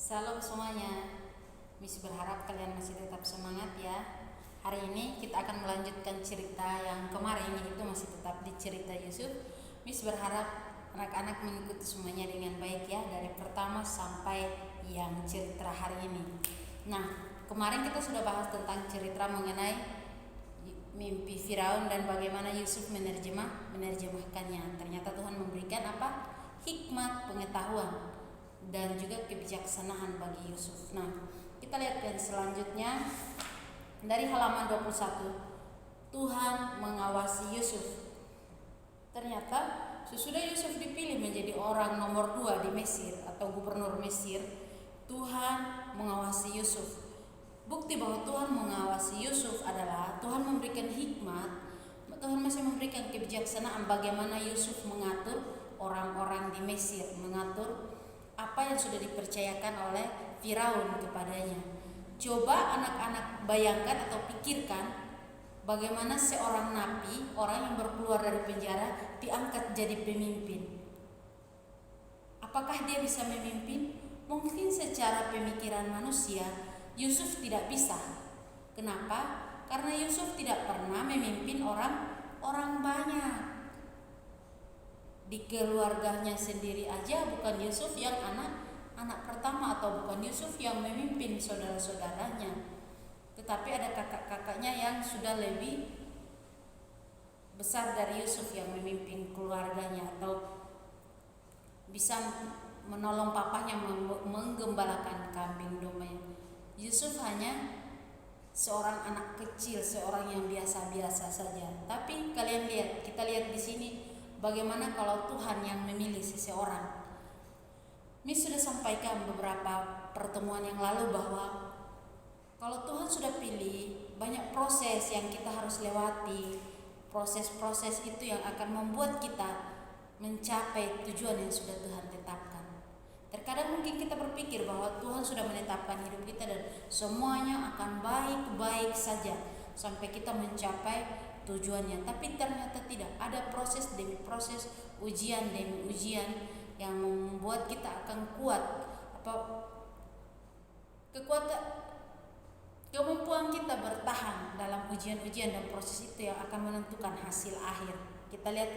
Salam semuanya. Miss berharap kalian masih tetap semangat ya. Hari ini kita akan melanjutkan cerita yang kemarin, yaitu masih tetap di cerita Yusuf. Miss berharap anak-anak mengikuti semuanya dengan baik ya, dari pertama sampai yang cerita hari ini. Nah, kemarin kita sudah bahas tentang cerita mengenai mimpi Firaun dan bagaimana Yusuf menerjemahkannya. Ternyata Tuhan memberikan apa? Hikmat, pengetahuan dan juga kebijaksanaan bagi Yusuf. Nah, kita lihat yang selanjutnya dari halaman 21. Tuhan mengawasi Yusuf. Ternyata sesudah Yusuf dipilih menjadi orang nomor 2 di Mesir atau gubernur Mesir, Tuhan mengawasi Yusuf. Bukti bahwa Tuhan mengawasi Yusuf adalah Tuhan memberikan hikmat, Tuhan masih memberikan kebijaksanaan bagaimana Yusuf mengatur orang-orang di Mesir, mengatur apa yang sudah dipercayakan oleh Firaun kepadanya. Coba anak-anak bayangkan atau pikirkan bagaimana seorang nabi, orang yang baru keluar dari penjara, diangkat jadi pemimpin. Apakah dia bisa memimpin? Mungkin secara pemikiran manusia Yusuf tidak bisa. Kenapa? Karena Yusuf tidak pernah memimpin orang banyak. Di keluarganya sendiri aja bukan Yusuf yang anak pertama, atau bukan Yusuf yang memimpin saudara-saudaranya, tetapi ada kakak-kakaknya yang sudah lebih besar dari Yusuf yang memimpin keluarganya atau bisa menolong papahnya menggembalakan kambing domba. Yusuf hanya seorang anak kecil, seorang yang biasa-biasa saja. Tapi kalian lihat, kita lihat di sini bagaimana kalau Tuhan yang memilih seseorang. Miss sudah sampaikan beberapa pertemuan yang lalu bahwa kalau Tuhan sudah pilih, banyak proses yang kita harus lewati. Proses-proses itu yang akan membuat kita mencapai tujuan yang sudah Tuhan tetapkan. Terkadang mungkin kita berpikir bahwa Tuhan sudah menetapkan hidup kita dan semuanya akan baik-baik saja sampai kita mencapai tujuannya, tapi ternyata tidak. Ada proses demi proses, ujian demi ujian yang membuat kita akan kuat. Kemampuan kita bertahan dalam ujian-ujian dan proses itu yang akan menentukan hasil akhir. Kita lihat,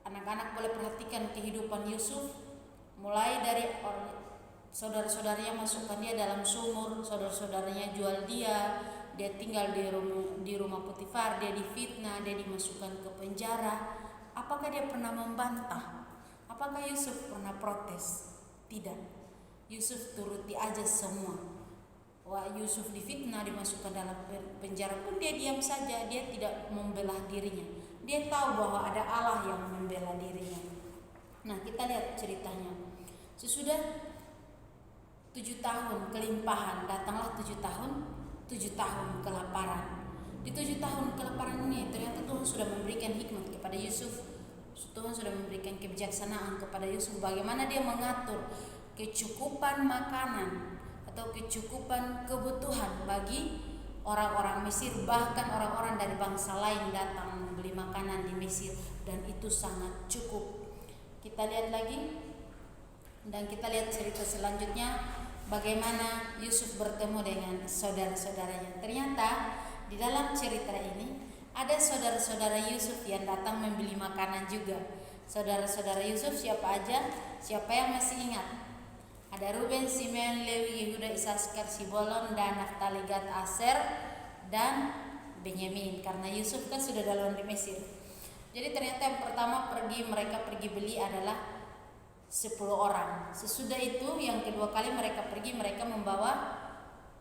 anak-anak boleh perhatikan kehidupan Yusuf, mulai dari saudara-saudaranya masukkan dia dalam sumur, saudara-saudaranya jual dia tinggal di rumah Potifar, dia difitnah, dia dimasukkan ke penjara. Apakah dia pernah membantah? Apakah Yusuf pernah protes? Tidak. Yusuf turuti aja semua. Wah, Yusuf difitnah, dimasukkan dalam penjara pun dia diam saja, dia tidak membela dirinya. Dia tahu bahwa ada Allah yang membela dirinya. Nah, kita lihat ceritanya. Sesudah 7 tahun kelimpahan, datanglah 7 tahun kelaparan. Di 7 tahun kelaparan ini ternyata Tuhan sudah memberikan hikmat kepada Yusuf. Tuhan sudah memberikan kebijaksanaan kepada Yusuf bagaimana dia mengatur kecukupan makanan atau kecukupan kebutuhan bagi orang-orang Mesir, bahkan orang-orang dari bangsa lain datang membeli makanan di Mesir, dan itu sangat cukup. Kita lihat lagi dan kita lihat cerita selanjutnya, bagaimana Yusuf bertemu dengan saudara-saudaranya. Ternyata di dalam cerita ini ada saudara-saudara Yusuf yang datang membeli makanan juga. Saudara-saudara Yusuf siapa aja? Siapa yang masih ingat? Ada Ruben, Simeon, Lewi, Yehuda, Isaskar, Sibolon, dan Naftali, Gad, Aser, dan Benyamin. Karena Yusuf kan sudah dalam di Mesir. Jadi ternyata yang pertama mereka pergi beli adalah 10 orang. Sesudah itu yang kedua kali mereka pergi, mereka membawa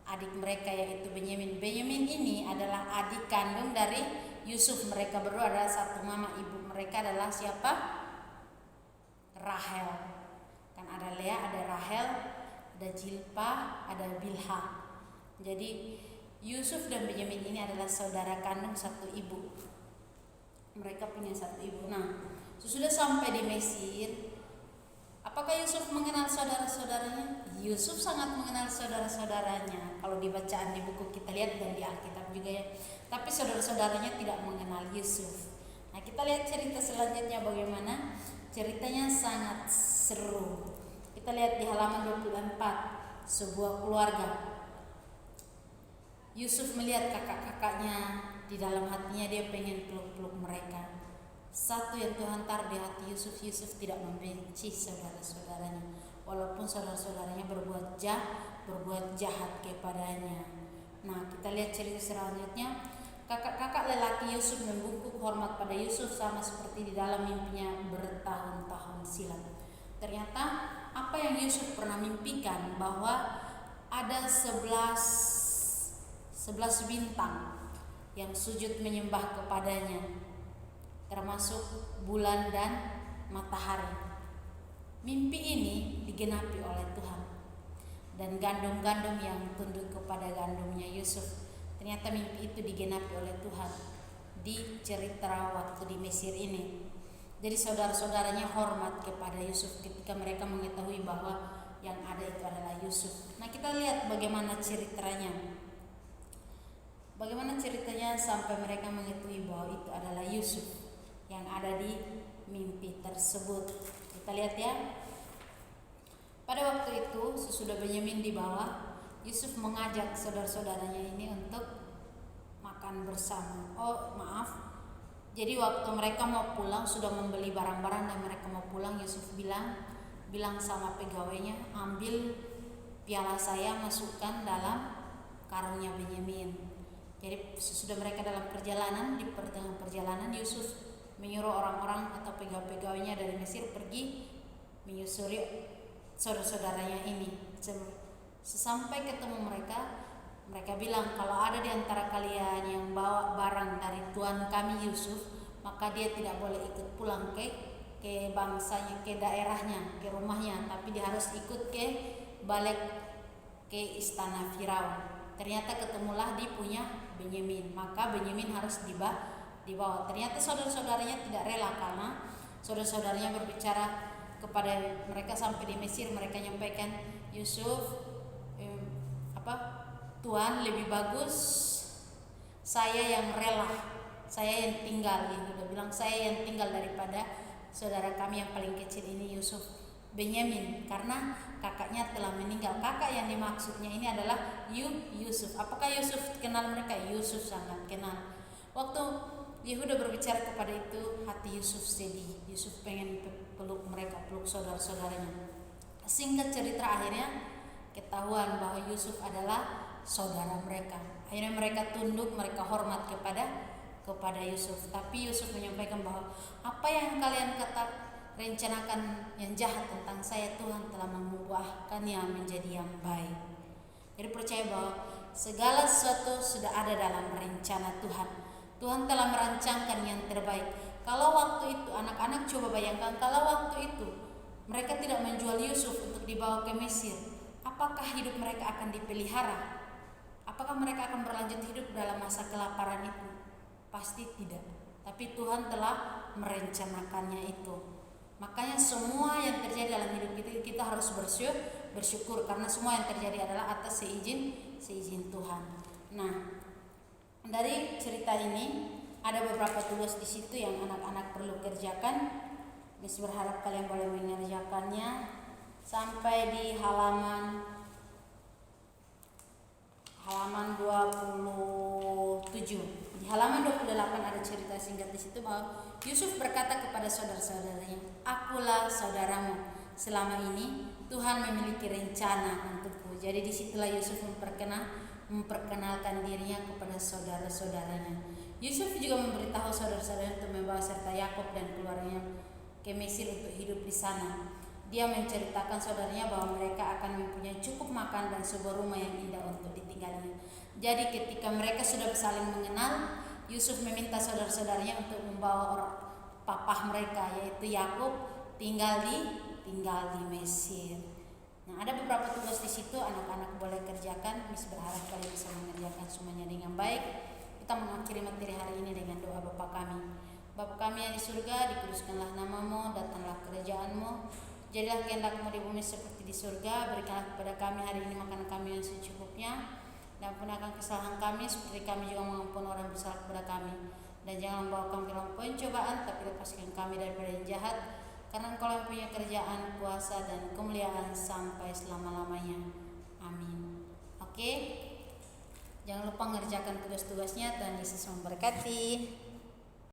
adik mereka yaitu Benyamin. Benyamin ini adalah adik kandung dari Yusuf. Mereka berdua adalah satu mama. Ibu mereka adalah siapa? Rahel. Kan ada Lea, ada Rahel, ada Jilpah, ada Bilha. Jadi Yusuf dan Benyamin ini adalah saudara kandung satu ibu. Mereka punya satu ibu. Nah, sesudah sampai di Mesir, apakah Yusuf mengenal saudara-saudaranya? Yusuf sangat mengenal saudara-saudaranya. Kalau dibacaan di buku kita lihat dan di Alkitab juga ya. Tapi saudara-saudaranya tidak mengenal Yusuf. Nah, kita lihat cerita selanjutnya bagaimana ceritanya sangat seru. Kita Kita lihat di halaman 24, sebuah keluarga. Yusuf melihat kakak-kakaknya, di dalam hatinya dia pengen peluk-peluk mereka. Satu yang Tuhan taruh di hati Yusuf, Yusuf tidak membenci saudara-saudaranya, walaupun saudara-saudaranya berbuat jahat kepadanya. Nah, kita lihat cerita selanjutnya. Kakak-kakak lelaki Yusuf membungkuk hormat pada Yusuf sama seperti di dalam mimpinya bertahun-tahun silam. Ternyata apa yang Yusuf pernah mimpikan, bahwa ada 11 bintang yang sujud menyembah kepadanya, termasuk bulan dan matahari. Mimpi ini digenapi oleh Tuhan. Dan gandum-gandum yang tunduk kepada gandumnya Yusuf, ternyata mimpi itu digenapi oleh Tuhan di cerita waktu di Mesir ini. Jadi saudara-saudaranya hormat kepada Yusuf ketika mereka mengetahui bahwa yang ada itu adalah Yusuf. Nah, kita lihat bagaimana ceritanya. Bagaimana ceritanya sampai mereka mengetahui bahwa itu adalah Yusuf yang ada di mimpi tersebut. Kita lihat ya. Pada waktu itu sesudah Benyamin dibawa, Yusuf mengajak saudara-saudaranya ini untuk makan bersama. Jadi waktu mereka mau pulang, sudah membeli barang-barang dan mereka mau pulang, Yusuf bilang sama pegawainya, ambil piala saya, masukkan dalam karungnya Benyamin. Jadi sesudah mereka dalam perjalanan, di pertengahan perjalanan Yusuf menyuruh orang-orang atau pegawai-pegawainya dari Mesir pergi menyusuri saudara-saudaranya ini. Sesampai ketemu mereka bilang, kalau ada di antara kalian yang bawa barang dari tuan kami Yusuf, maka dia tidak boleh ikut pulang ke bangsanya, ke daerahnya, ke rumahnya, tapi dia harus ikut balik ke istana Firaun. Ternyata ketemulah di punya Benyamin, maka Benyamin harus dibawa. Ternyata saudara-saudaranya tidak rela, karena saudara-saudaranya berbicara kepada mereka sampai di Mesir. Mereka nyampaikan, Yusuf, Tuhan lebih bagus saya yang rela, saya yang tinggal. Dia udah bilang saya yang tinggal daripada saudara kami yang paling kecil ini Yusuf, Benyamin, karena kakaknya telah meninggal. Kakak yang dimaksudnya ini adalah Yusuf. Apakah Yusuf kenal mereka? Yusuf sangat kenal. Waktu Yehuda berbicara kepada itu, hati Yusuf sedih. Yusuf pengen peluk mereka, peluk saudara-saudaranya. Singkat cerita, akhirnya ketahuan bahwa Yusuf adalah saudara mereka. Akhirnya mereka tunduk, mereka hormat kepada Yusuf. Tapi Yusuf menyampaikan bahwa apa yang kalian rencanakan yang jahat tentang saya, Tuhan telah mengubahkannya menjadi yang baik. Jadi percaya bahwa segala sesuatu sudah ada dalam rencana Tuhan. Tuhan telah merancangkan yang terbaik. Kalau waktu itu anak-anak, coba bayangkan kalau waktu itu mereka tidak menjual Yusuf untuk dibawa ke Mesir, apakah hidup mereka akan dipelihara? Apakah mereka akan berlanjut hidup dalam masa kelaparan itu? Pasti tidak. Tapi Tuhan telah merencanakannya itu. Makanya semua yang terjadi dalam hidup kita harus bersyukur, karena semua yang terjadi adalah atas seizin Tuhan. Nah, dari cerita ini ada beberapa tugas di situ yang anak-anak perlu kerjakan. Miss berharap kalian boleh mengerjakannya sampai di halaman 27. Di halaman 28 ada cerita singkat di situ bahwa Yusuf berkata kepada saudara-saudaranya, "Akulah saudaramu. Selama ini Tuhan memiliki rencana untukku." Jadi disitulah Yusuf memperkenalkan dirinya kepada saudara-saudaranya. Yusuf juga memberitahu saudara-saudaranya untuk membawa serta Yakub dan keluarganya ke Mesir untuk hidup di sana. Dia menceritakan saudaranya bahwa mereka akan mempunyai cukup makan dan sebuah rumah yang indah untuk ditinggalnya. Jadi ketika mereka sudah saling mengenal, Yusuf meminta saudara-saudaranya untuk membawa papah mereka, yaitu Yakub, tinggal di Mesir. Nah, ada beberapa tugas di situ anak-anak boleh kerjakan. Miss berharap kalian bisa mengerjakan semuanya dengan baik. Kita mengakhiri materi hari ini dengan doa Bapa kami. Bapa kami yang di surga, dikuduskanlah namamu, datanglah kerajaanmu. Jadilah kehendakmu di bumi seperti di surga. Berikanlah kepada kami hari ini makanan kami yang secukupnya. Dan ampunilah kesalahan kami seperti kami juga mengampuni orang yang bersalah kepada kami. Dan jangan membawa kami dalam pencobaan, tapi lepaskan kami daripada yang jahat. Karena Engkau yang punya kerjaan, kuasa, dan kemuliaan sampai selama-lamanya. Amin. Oke, jangan lupa mengerjakan tugas-tugasnya. Tuhan Yesus memberkati.